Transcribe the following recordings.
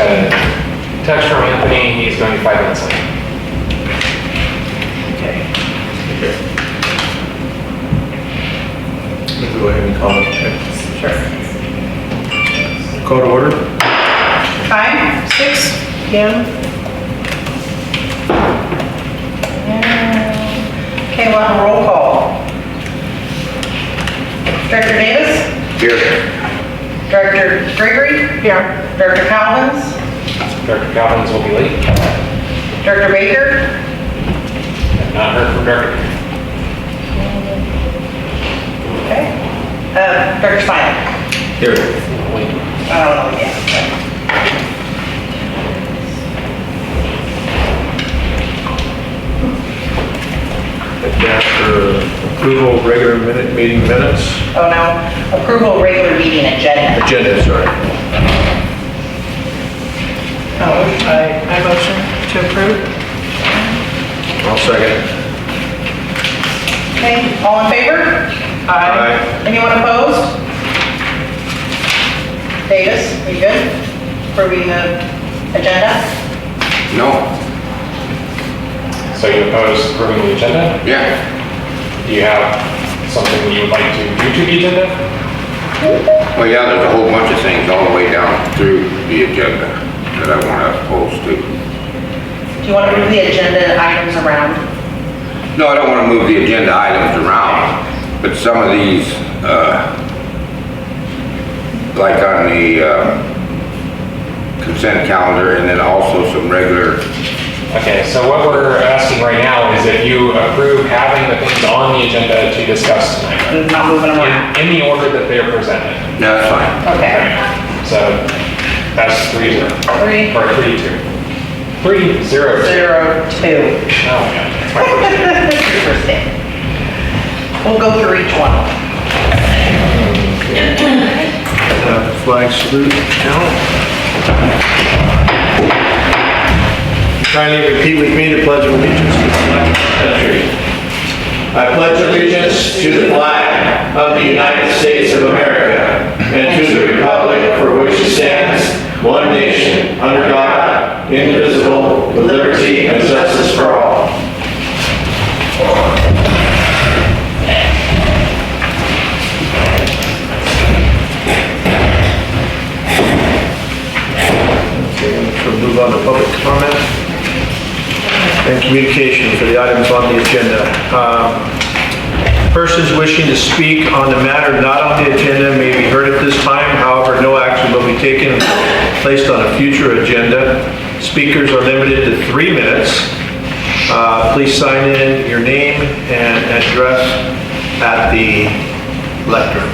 got a text from Anthony. He's going to be 5 minutes late. Okay. Let's go ahead and call it. Okay. Sure. Call to order. Time, 6 p.m. Okay, we'll have a roll call. Director Davis? Here. Director Gregory? Here. Director Calvins? Director Calvins will be late. Director Baker? I've not heard from Director. Okay. Director Stein? Here. Wait. I don't know yet. After approval of regular meeting minutes. Oh, no. Approval of regular meeting agenda. Agenda, sorry. Oh, I motion to approve. I'll second. Okay, all in favor? Aye. Anyone opposed? Davis, are you good? Approving the agenda? No. So you oppose approving the agenda? Yeah. Do you have something you would like to do to the agenda? Well, yeah, there's a whole bunch of things all the way down through the agenda that I want to oppose to. Do you want to move the agenda items around? No, I don't want to move the agenda items around, but some of these, like on the consent calendar, and then also some regular. Okay, so what we're asking right now is if you approve having the things on the agenda to discuss tonight, Not moving them around? in the order that they are presented. No, that's fine. Okay. So that's 3-0. 3, Or 3-2. 3-0. 0, 2. Oh, yeah. That's my first name. That's your first day. We'll go through each one. Flag salute. Kindly repeat with me the Pledge of Allegiance to the flag of the country. I pledge allegiance to the flag of the United States of America and to the republic for which it stands, one nation, under God, indivisible, with liberty and justice for all. Okay, we'll move on to public comment and communication for the items on the agenda. Persons wishing to speak on the matter not on the agenda may be heard at this time. However, no action will be taken until placed on a future agenda. Speakers are limited to 3 minutes. Please sign in your name and address at the lectern.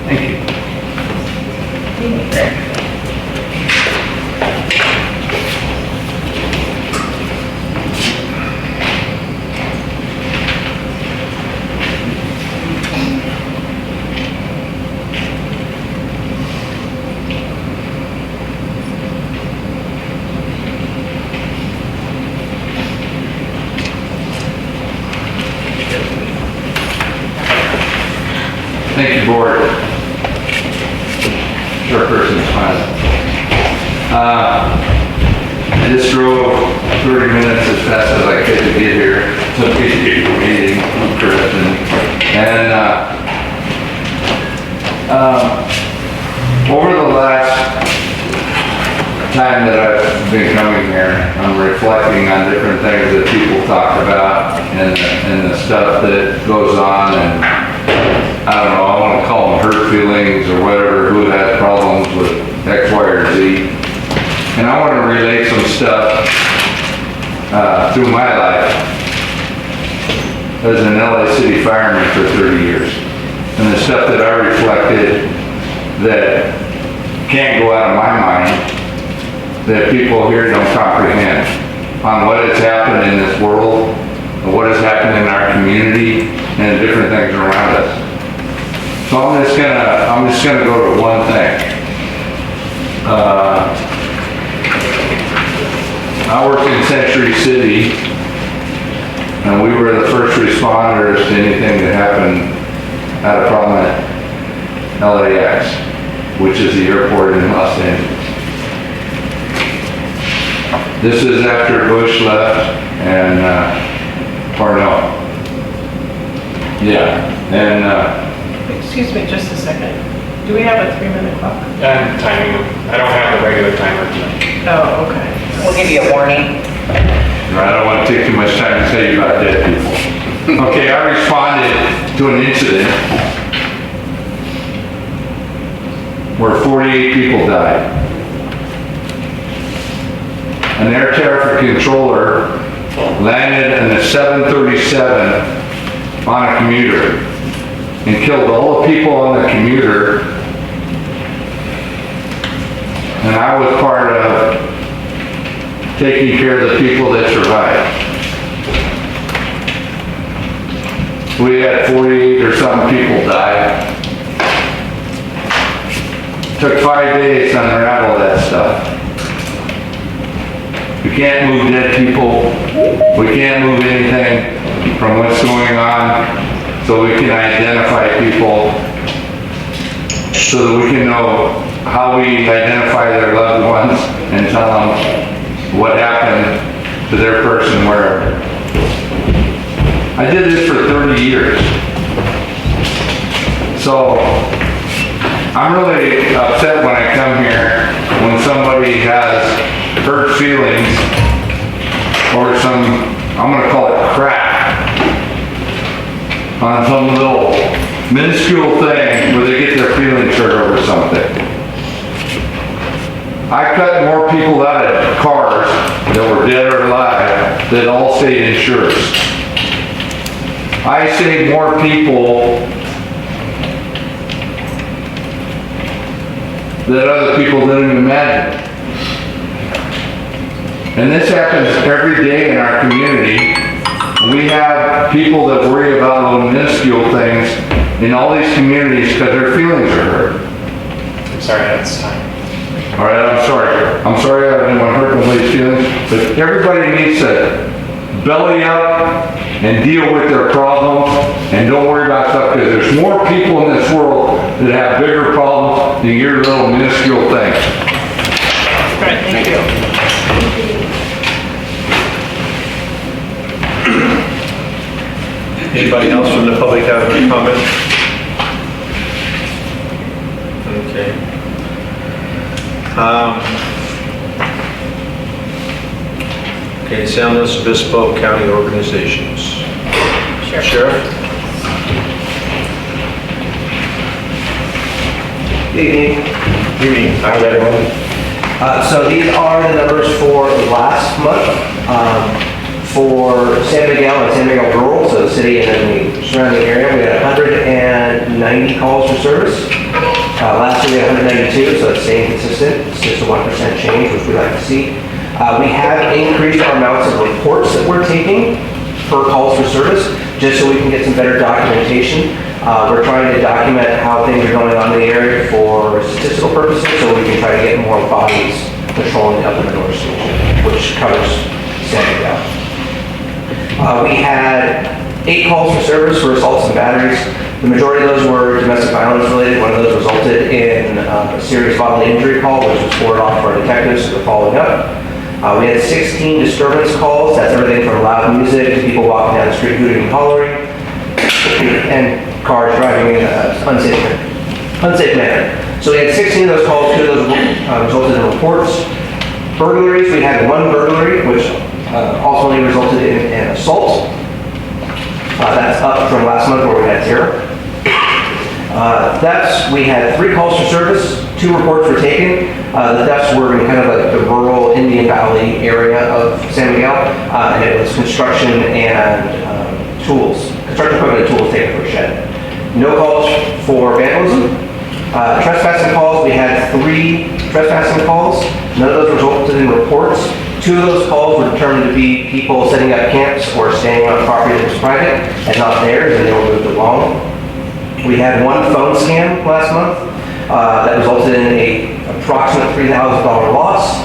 Thank you. Thank you, board. Chairperson's fine. I just drove 30 minutes as fast as I could to get here. Took me to the meeting, Chris, and over the last time that I've been coming here, I'm reflecting on different things that people talk about and the stuff that goes on, and I don't know, I want to call them hurt feelings or whatever, who had problems with X, Y, or Z. And I want to relate some stuff through my life as an LA City fireman for 30 years. And the stuff that I reflected that can't go out of my mind, that people here don't comprehend, on what has happened in this world, and what has happened in our community, and different things around us. So I'm just gonna go to one thing. I worked in Century City, and we were the first responders to anything that happened, had a problem at LAX. which is the airport in Los Angeles. This is after Bush left and, or no. Yeah, and, Excuse me just a second. Do we have a 3-minute clock? And timing, I don't have the regular timer tonight. Oh, okay. We'll give you a warning. I don't want to take too much time to tell you about dead people. Okay, I responded to an incident where 48 people died. An air traffic controller landed in a 737 on a commuter and killed all the people on the commuter. And I was part of taking care of the people that survived. We had 48 or something people die. Took 5 days to unravel that stuff. We can't move dead people. We can't move anything from what's going on, so we can identify people, so that we can know how we identify their loved ones and tell them what happened to their person wherever. I did this for 30 years. So I'm really upset when I come here when somebody has hurt feelings or some, I'm gonna call it crap, on some little minuscule thing where they get their feelings hurt over something. I cut more people out of cars that were dead or alive that all state insurance. I saved more people that other people didn't imagine. And this happens every day in our community. We have people that worry about little minuscule things in all these communities because their feelings are hurt. I'm sorry, that's time. All right, I'm sorry. I'm sorry I didn't want to hurt nobody's feelings, but everybody needs to belly up and deal with their problems and don't worry about stuff because there's more people in this world that have bigger problems than your little minuscule thing. All right, thank you. Anybody else from the public have any comment? Okay. Okay, San Luis Obispo County organizations. Sheriff? Evening. Evening. Hi, everyone. So these are the numbers for last month. For San Miguel and San Miguel Rural, so the city and then the surrounding area, we had 190 calls for service. Last year we had 192, so it's staying consistent. It's just a 1% change, which we like to see. We have increased our amounts of reports that we're taking per calls for service, just so we can get some better documentation. We're trying to document how things are going on in the area for statistical purposes, so we can try to get more bodies patrolling up in the North Station, which covers San Miguel. We had 8 calls for service for assaults and batteries. The majority of those were domestic violence related. One of those resulted in a serious bodily injury call, which was forwarded off to our detectives who were following up. We had 16 disturbance calls. That's everything from loud music to people walking down the street hooting and hollering, and cars driving in an unsafe manner. So we had 16 of those calls. 2 of those resulted in reports. Burglaries, we had 1 burglary, which ultimately resulted in an assault. That's up from last month where we had 0. Thefts, we had 3 calls for service, 2 reports were taken. The thefts were in kind of like the rural Indian Valley area of San Miguel, and it was construction and tools, construction equipment and tools taken from a shed. No calls for vandalism. Trespassing calls, we had 3 trespassing calls. None of those resulted in reports. 2 of those calls were determined to be people setting up camps or staying on property that was private and not theirs, and they were moved along. We had 1 phone scam last month that resulted in a approximate $3,000 loss.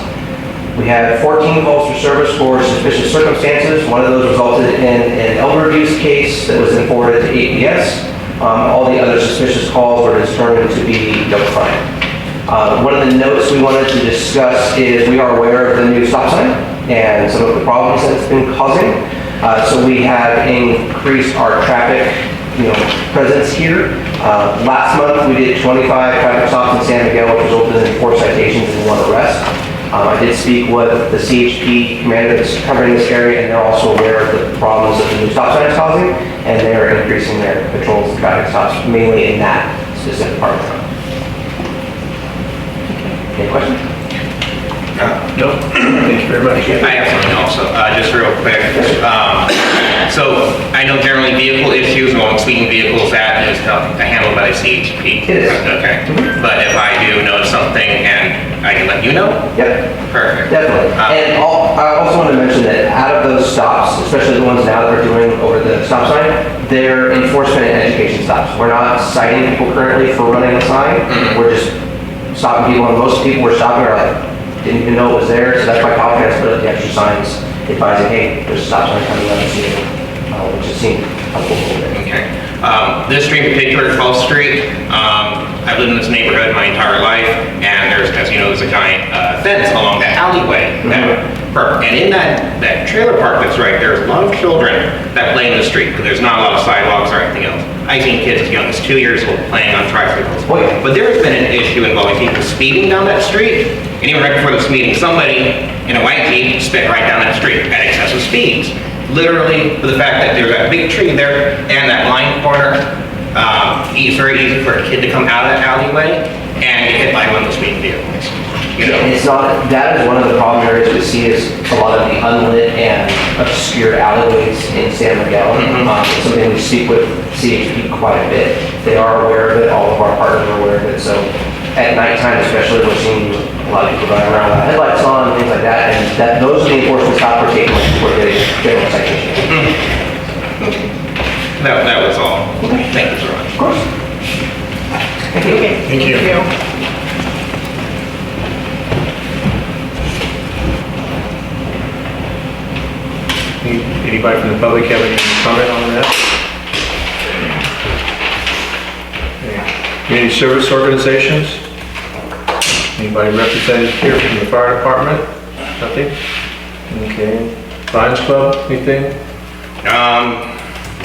We had 14 calls for service for suspicious circumstances. One of those resulted in an elder abuse case that was then forwarded to APS. All the other suspicious calls were determined to be no crime. One of the notes we wanted to discuss is we are aware of the new stop sign and some of the problems that it's been causing. So we have increased our traffic, presence here. Last month, we did 25 traffic stops in San Miguel, which resulted in 4 citations and 1 arrest. I did speak with the CHP commander that's covering this area, and they're also aware of the problems that the new stop sign is causing, and they're increasing their patrols and traffic stops, mainly in that specific part of town. Any questions? No, thank you very much. I have something also, just real quick. So I know generally vehicle issues, or speeding vehicles, that is handled by the CHP. It is. Okay. But if I do notice something and I can let you know? Yep. Perfect. Definitely. And I also want to mention that out of those stops, especially the ones now that we're doing over the stop sign, they're enforcement and education stops. We're not citing people currently for running the sign. We're just stopping people, and most people we're stopping are like, didn't even know it was there, so that's why Cal has put up the extra signs advising, hey, there's a stop sign coming up, which has seemed helpful a little bit. Okay. This street in particular, 12th Street, I've lived in this neighborhood my entire life, and there's, as you know, there's a giant fence along that alleyway. And in that trailer park that's right there, there's a lot of children that play in the street, because there's not a lot of sidewalks or anything else. I've seen kids as young as 2 years old playing on tricycles. Oh, yeah. But there has been an issue involving people speeding down that street, and even right before this meeting, somebody in a white Jeep sped right down that street at excessive speeds. Literally, for the fact that there's that big tree there and that line corner, it's very easy for a kid to come out of that alleyway and get hit by one of those speeding vehicles. It's not, that is one of the problem areas we see is a lot of the unlit and obscure alleyways in San Miguel. It's something we speak with CHP quite a bit. They are aware of it, all of our partners are aware of it. So at nighttime especially, we're seeing a lot of people driving around with headlights on and things like that. And those are the enforcement stops we're taking when we're getting general citations. That was all. Thank you so much. Of course. Thank you. Okay, thank you. Anybody from the public have any comment on that? Okay. Community service organizations? Anybody represented here from the fire department? Nothing? Okay. Lions Club, anything?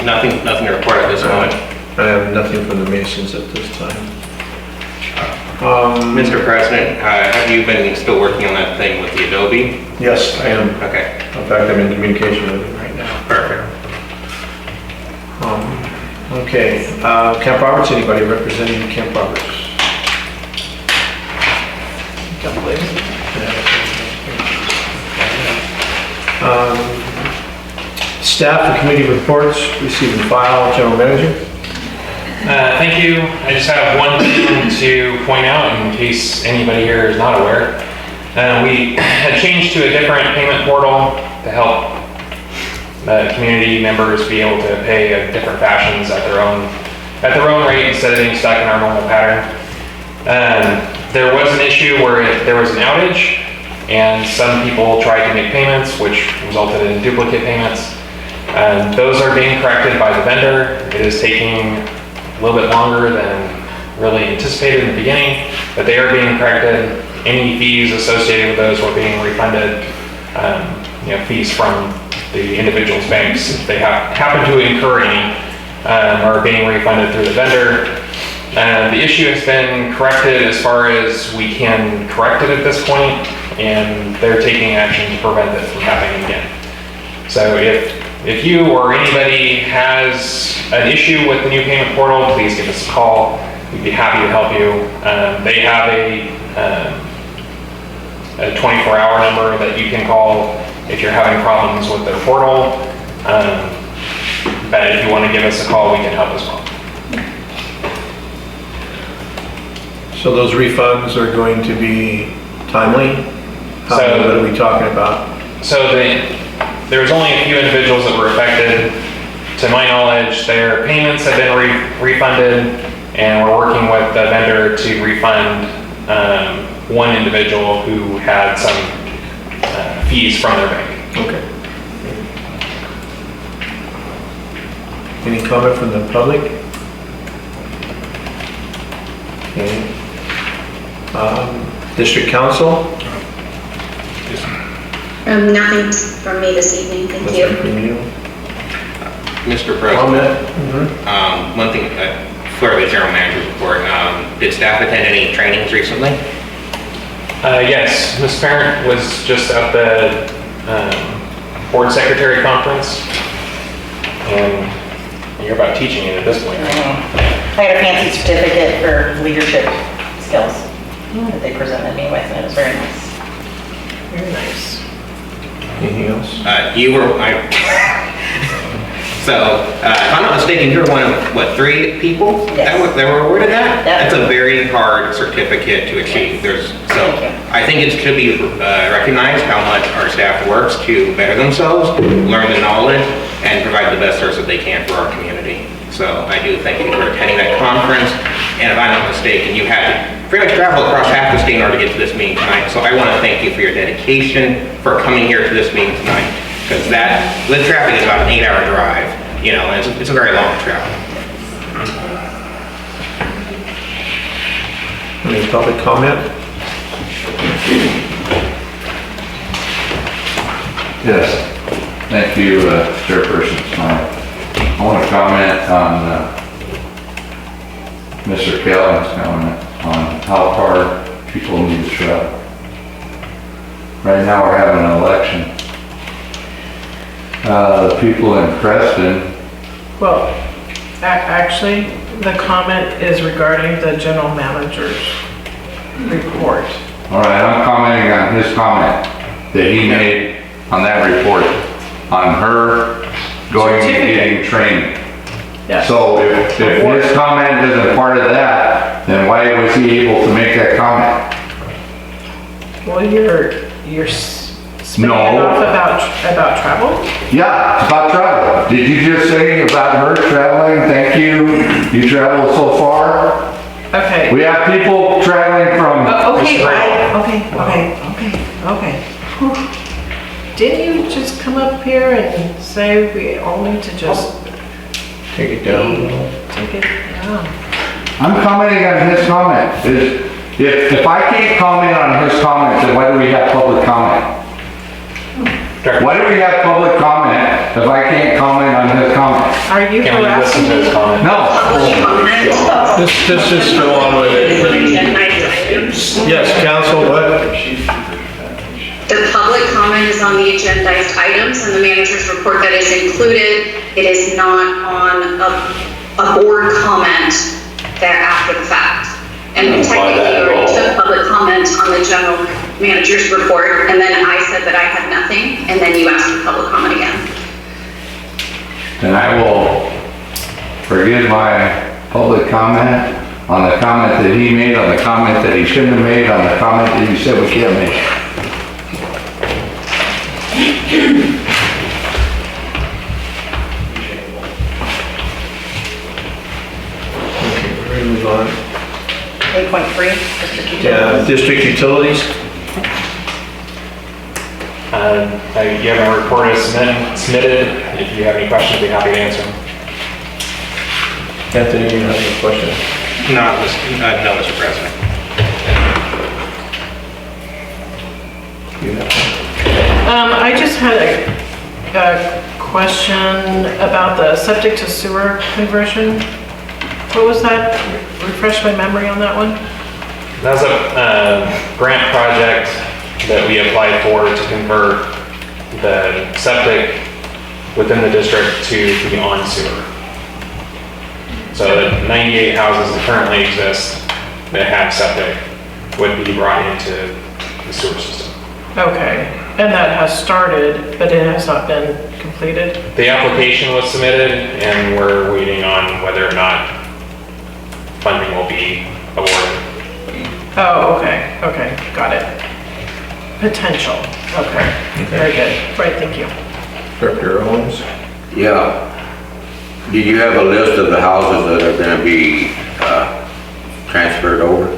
Nothing to report at this moment. I have nothing from the Masons at this time. Mr. President, have you been still working on that thing with the Adobe? Yes, I am. Okay, In fact, I'm in communication with him right now. perfect. Okay, Camp Roberts, anybody representing Camp Roberts? Staff and committee reports, received and filed, General Manager. Thank you. I just have one thing to point out in case anybody here is not aware. We had changed to a different payment portal to help community members be able to pay at different fashions at their own rate instead of being stuck in our normal pattern. There was an issue where there was an outage and some people tried to make payments, which resulted in duplicate payments. Those are being corrected by the vendor. It is taking a little bit longer than really anticipated in the beginning, but they are being corrected. Any fees associated with those were being refunded, fees from the individual's banks, if they happen to incur any, are being refunded through the vendor. The issue has been corrected as far as we can correct it at this point, and they're taking action to prevent it from happening again. So if you or anybody has an issue with the new payment portal, please give us a call. We'd be happy to help you. They have a 24-hour number that you can call if you're having problems with their portal. But if you want to give us a call, we can help as well. So those refunds are going to be timely? What are we talking about? So there's only a few individuals that were affected. To my knowledge, their payments have been refunded, and we're working with the vendor to refund one individual who had some fees from their bank. Okay. Any comment from the public? Okay. District Council? Nothing from me this evening, thank you. Mr. President, Comment? one thing, for the general manager's report, did staff attend any trainings recently? Yes, Ms. Parent was just at the board secretary conference, and you're about teaching it at this point, right? I got a fancy certificate for leadership skills that they presented me with, and it was very nice. Very nice. Anything else? So, if I'm not mistaken, you're one of, what, 3 people Yes. that were awarded that? Yep. That's a very hard certificate to achieve. Thank you. I think it should be recognized how much our staff works to better themselves, learn the knowledge, and provide the best service that they can for our community. So I do thank you for attending that conference, and if I'm not mistaken, you had to pretty much travel across half the state in order to get to this meeting tonight. So I want to thank you for your dedication, for coming here to this meeting tonight, because the traffic is about an 8-hour drive, you know, and it's a very long travel. Any public comment? Yes, thank you, Chairperson Smiley. I want to comment on Mr. Kelly's comment on how far people need to travel. Right now, we're having an election. The people in Creston, Well, actually, the comment is regarding the general manager's report. all right, I'm commenting on his comment that he made on that report, on her going and getting training. Yes. So if his comment isn't part of that, then why was he able to make that comment? Well, you're spinning No. it off about travel? Yeah, it's about travel. Did you just say about her traveling? Thank you. You traveled so far. Okay. We have people traveling from. Okay. Whew. Didn't you just come up here and say we all need to just Take it down a little. take it down? I'm commenting on his comment. If I can't comment on his comment, then why do we have public comment? Why do we have public comment if I can't comment on his comment? Are you Can we listen harassing to his me? comment? No. Public comment. Let's just go on with it. Yes, Council, what? The public comment is on the agendized items and the manager's report that is included. It is not on a board comment there after the fact. And technically, you already took public comment on the general manager's report, and then I said that I had nothing, and then you asked for public comment again. Then I will forgive my public comment on the comment that he made, on the comment that he shouldn't have made, on the comment that he said we can't make. Okay, we're gonna move on. 8.3, district utilities. District utilities? You have a report is submitted. If you have any questions, I'd be happy to answer them. Anthony, you have a question? No, Mr. President. You have I just had a question about the septic to sewer conversion. What was that? Refresh my memory on that one. That was a grant project that we applied for to convert the septic within the district to be on sewer. So the 98 houses that currently exist that have septic would be brought into the sewer system. Okay, and that has started, but it has not been completed? The application was submitted and we're waiting on whether or not funding will be awarded. Oh, okay, got it. Potential, okay, very good. Right, thank you. Director Owens? Yeah. Do you have a list of the houses that are gonna be, transferred over?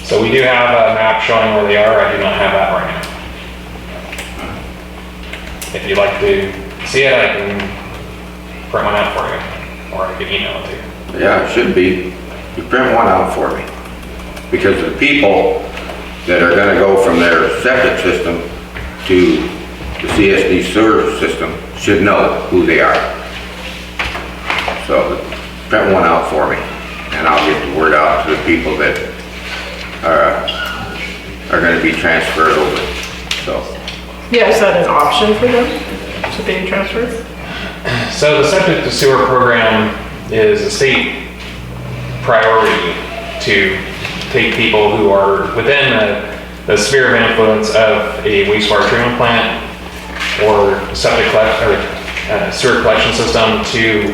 So we do have a map showing where they are. I do not have that right now. If you'd like to see it, I can print one out for you, or I can email it to you. Yeah, it should be. You print one out for me. Because the people that are gonna go from their septic system to the CSD sewer system should know who they are. So print one out for me, and I'll get the word out to the people that are gonna be transferred over, so. Yeah, is that an option for them to be transferred? So the septic to sewer program is a state priority to take people who are within the sphere of influence of a wastewater treatment plant or sewer collection system to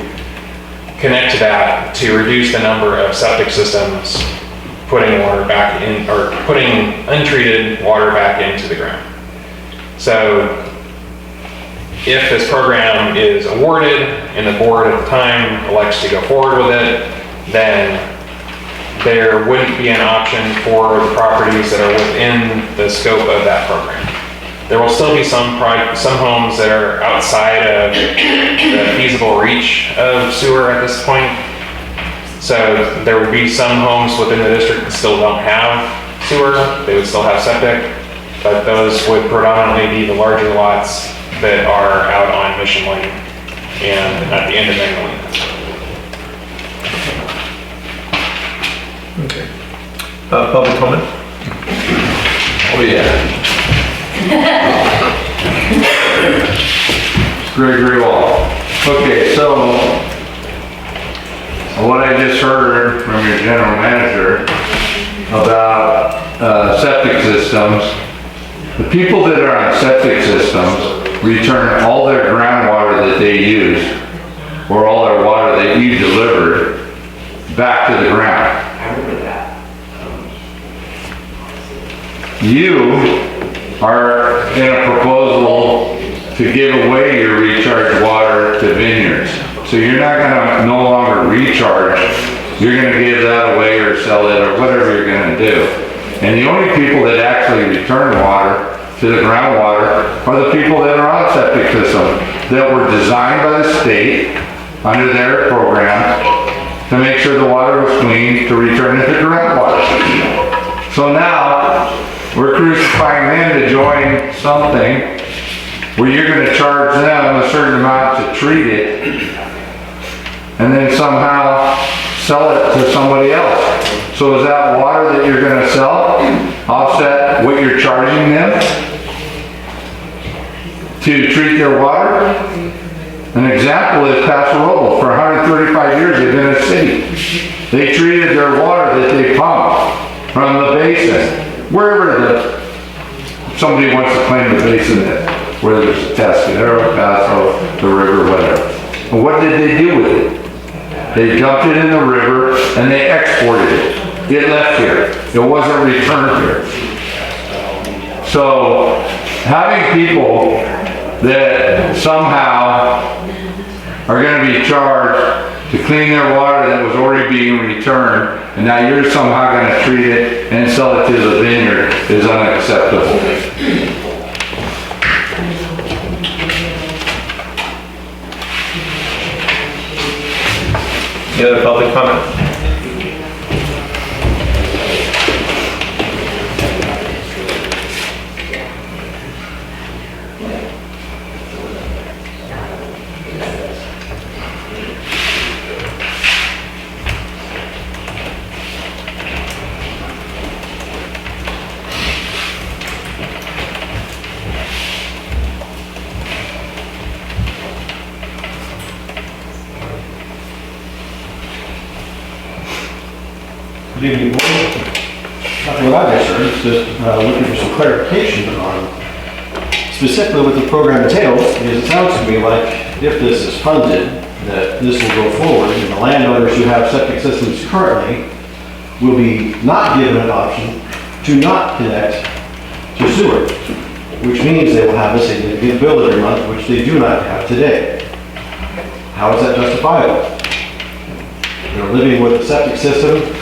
connect to that to reduce the number of septic systems putting water back in, or putting untreated water back into the ground. So if this program is awarded and the board at the time elects to go forward with it, then there wouldn't be an option for the properties that are within the scope of that program. There will still be some homes that are outside of the feasible reach of sewer at this point. So there would be some homes within the district that still don't have sewer, they would still have septic, but those would predominantly be the larger lots that are out on Mission Lane and at the end of Main Lane. Okay. Public comment? Oh, yeah. Gregory Wall. Okay, so what I just heard from your general manager about septic systems, the people that are on septic systems return all their groundwater that they use, or all their water that you delivered, back to the ground. You are in a proposal to give away your recharge water to vineyards. So you're not gonna no longer recharge, you're gonna give that away or sell it or whatever you're gonna do. And the only people that actually return water to the groundwater are the people that are on septic systems that were designed by the state under their program to make sure the water was clean to return it to groundwater. So now we're crucifying them to join something where you're going to charge them a certain amount to treat it and then somehow sell it to somebody else. So is that water that you're going to sell offset what you're charging them to treat their water? An example is Paso Robles. For 135 years they've been a city. They treated their water that they pumped from the basin, wherever somebody wants to claim the basin is, whether it's Tascadero, Paso, the river, whatever. And what did they do with it? They dumped it in the river and they exported it. It left here. It wasn't returned here. So having people that somehow are going to be charged to clean their water that was already being returned, and now you're somehow going to treat it and sell it to the vineyard is unacceptable. Any other public comment? Good evening, board. Nothing what I just heard, it's just looking for some clarification on specifically what the program entails, because it sounds to me like if this is funded, that this will go forward, and the landowners who have septic systems currently will be not given an option to not connect to sewer, which means they will have a significant bill every month, which they do not have today. How is that justifiable? They're living with a septic system,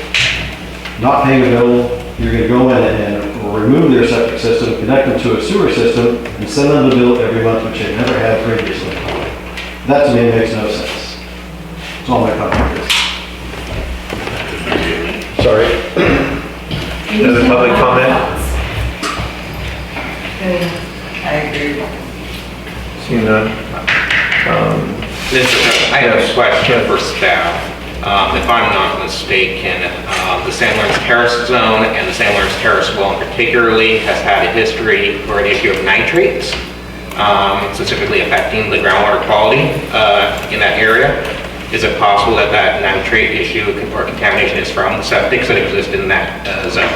not paying a bill, you're going to go in and remove their septic system, connect them to a sewer system, and send them the bill every month, which they've never had previously. That to me makes no sense. That's all my comment is. Sorry. Seeing none. Mr. President, I have a question for staff. If I'm not mistaken, the San Lawrence Terrace zone and the San Lawrence Terrace well particularly has had a history for an issue of nitrates, specifically affecting the groundwater quality in that area. Is it possible that that nitrate issue or contamination is from the septics that exist in that zone?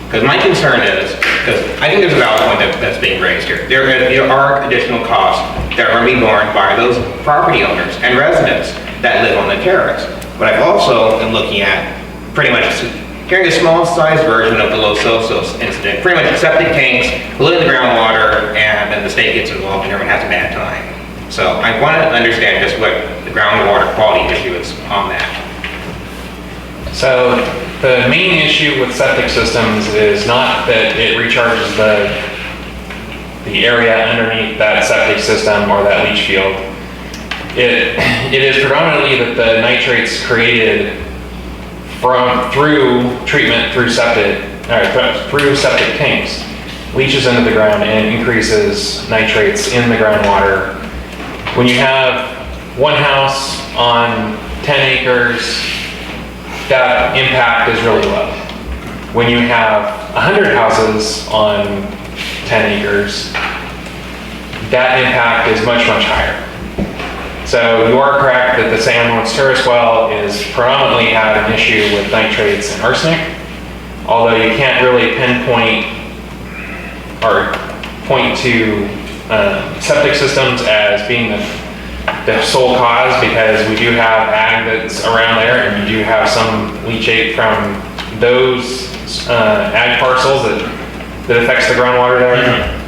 Because my concern is, because I think there's a valid point that's being raised here. There are additional costs that are going to be borne by those property owners and residents that live on the terrace. But I've also been looking at pretty much hearing a small size version of the Los Osos incident. Pretty much septic tanks, live in the groundwater, and then the state gets involved and everyone has a bad time. So I want to understand just what the groundwater quality issue is on that. So the main issue with septic systems is not that it recharges the area underneath that septic system or that leach field. It is predominantly that the nitrates created through treatment through septic tanks leaches into the ground and increases nitrates in the groundwater. When you have one house on 10 acres, that impact is really low. When you have 100 houses on 10 acres, that impact is much, much higher. So you are correct that the San Lawrence Terrace well is predominantly had an issue with nitrates and arsenic, although you can't really pinpoint or point to septic systems as being the sole cause, because we do have ag that's around there and we do have some leachate from those ag parcels that affects the groundwater there.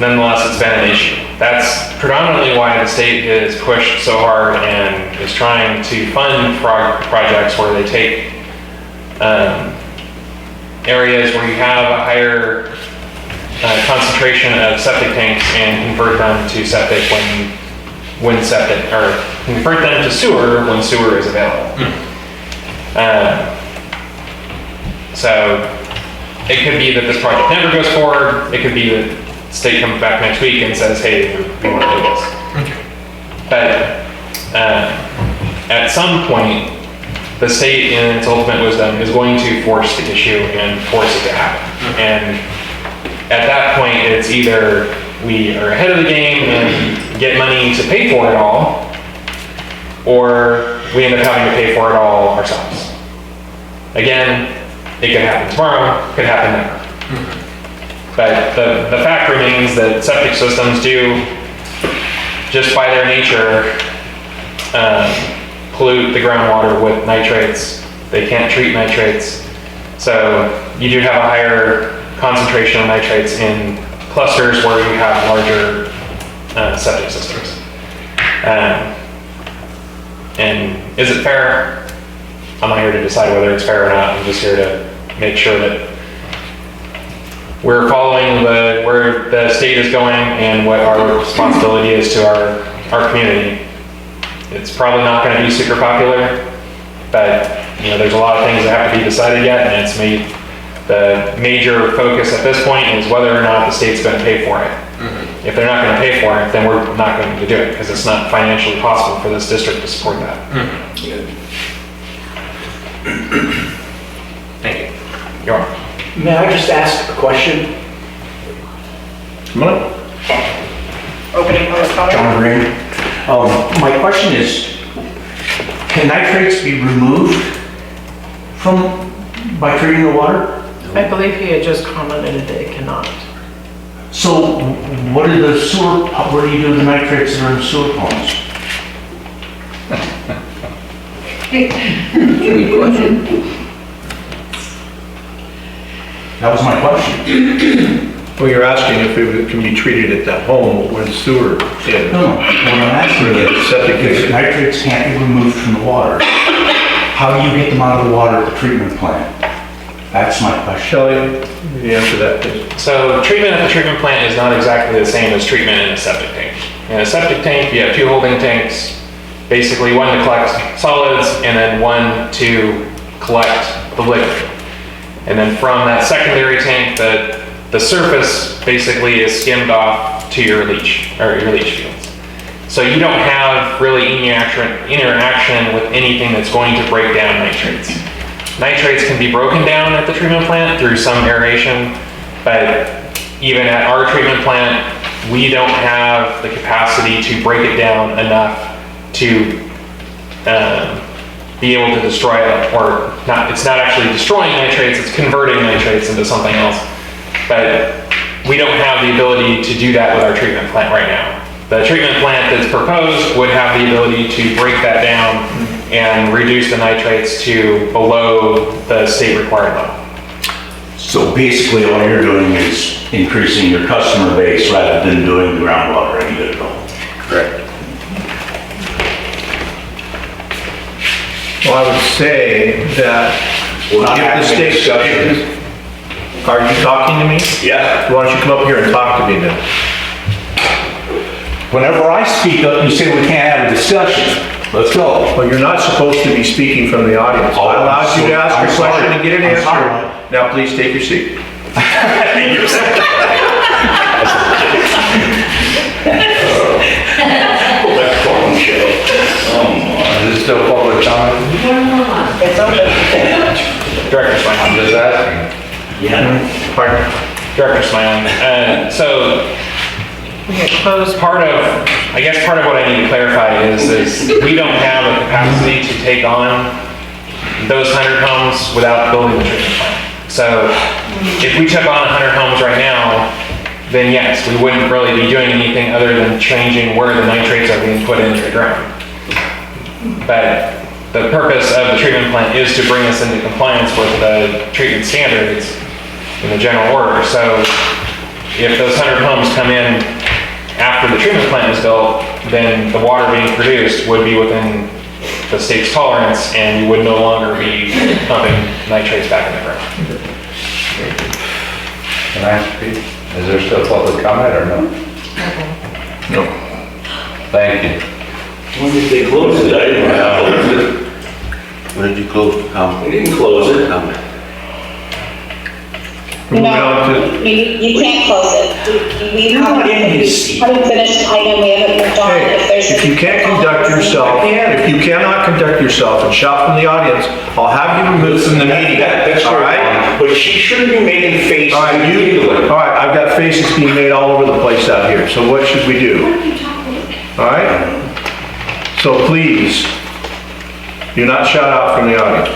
Nonetheless, it's been an issue. That's predominantly why the state has pushed so hard and is trying to fund projects where they take areas where you have a higher concentration of septic tanks and convert them to septic when septic, or convert them to sewer when sewer is available. So it could be that this project never goes forward. It could be that the state comes back next week and says, hey, we want to do this. But at some point, the state in its ultimate wisdom is going to force the issue and force it to happen. And at that point, it's either we are ahead of the game and get money to pay for it all, or we end up having to pay for it all ourselves. Again, it could happen tomorrow, could happen never. But the fact remains that septic systems do, just by their nature, pollute the groundwater with nitrates. They can't treat nitrates. So you do have a higher concentration of nitrates in clusters where you have larger septic systems. And is it fair? I'm not here to decide whether it's fair or not. I'm just here to make sure that we're following where the state is going and what our responsibility is to our community. It's probably not going to be super popular, but there's a lot of things that have to be decided yet, and it's made the major focus at this point is whether or not the state's going to pay for it. Mm-hmm. If they're not going to pay for it, then we're not going to do it because it's not financially possible for this district to support that. Mm-hmm. Thank you. You're welcome. May I just ask a question? Come on. Opening public comment? John Green. My question is, can nitrates be removed by treating the water? I believe he had just commented that it cannot. So what do you do with the nitrates that are in the sewer ponds? Good question. That was my question. Well, you're asking if it can be treated at the home when sewer is. No, what I'm asking is, Septic if nitrates can't be removed from the water, how do you get them out of the water at the treatment plant? That's my question. Shelley, you answer that, please. So treatment at the treatment plant is not exactly the same as treatment in a septic tank. In a septic tank, you have two holding tanks, basically one to collect solids and then one to collect the liquid. And then from that secondary tank, the surface basically is skimmed off to your leach fields. So you don't have really interaction with anything that's going to break down nitrates. Nitrates can be broken down at the treatment plant through some aeration, but even at our treatment plant, we don't have the capacity to break it down enough to be able to destroy it, or not. It's not actually destroying nitrates, it's converting nitrates into something else. But we don't have the ability to do that with our treatment plant right now. The treatment plant that's proposed would have the ability to break that down and reduce the nitrates to below the state required level. So basically, all you're doing is increasing your customer base rather than doing the groundwater any good at all. Correct. Well, I would say that We're not if the having a state discussion. Are you talking to me? Yeah. Why don't you come up here and talk to me then? Whenever I speak up, you say we can't have a discussion. Let's go. Well, you're not supposed to be speaking from the audience. Oh, I allowed you to ask I'm your question sorry. and get an I'm sorry. answer. Now, please take your seat. Is it still public comment? It's open. Director Smiley. I'm just asking. Pardon? Director Smiley. So We get closed. part of what I need to clarify is we don't have a capacity to take on those 100 homes without building the treatment plant. So if we took on 100 homes right now, then yes, we wouldn't really be doing anything other than changing where the nitrates are being put into the ground. But the purpose of the treatment plant is to bring us into compliance with the treatment standards in the general order. So if those 100 homes come in after the treatment plant is built, then the water being produced would be within the state's tolerance, and you would no longer be pumping nitrates back in the ground. Can I speak? Is there still public comment or no? No. Thank you. When did they close it? I didn't have it. When did you close the comment? They didn't close it. Comment. Moving on to, You can't close it. We haven't finished the item, we haven't moved on. hey, if you can't conduct yourself, if you cannot conduct yourself and shout from the audience, I'll have you removed from the meeting. That's All right? But she shouldn't be making faces. All right, I've got faces being made all over the place out here, so what should we do? All right? So please, do not shout out from the audience.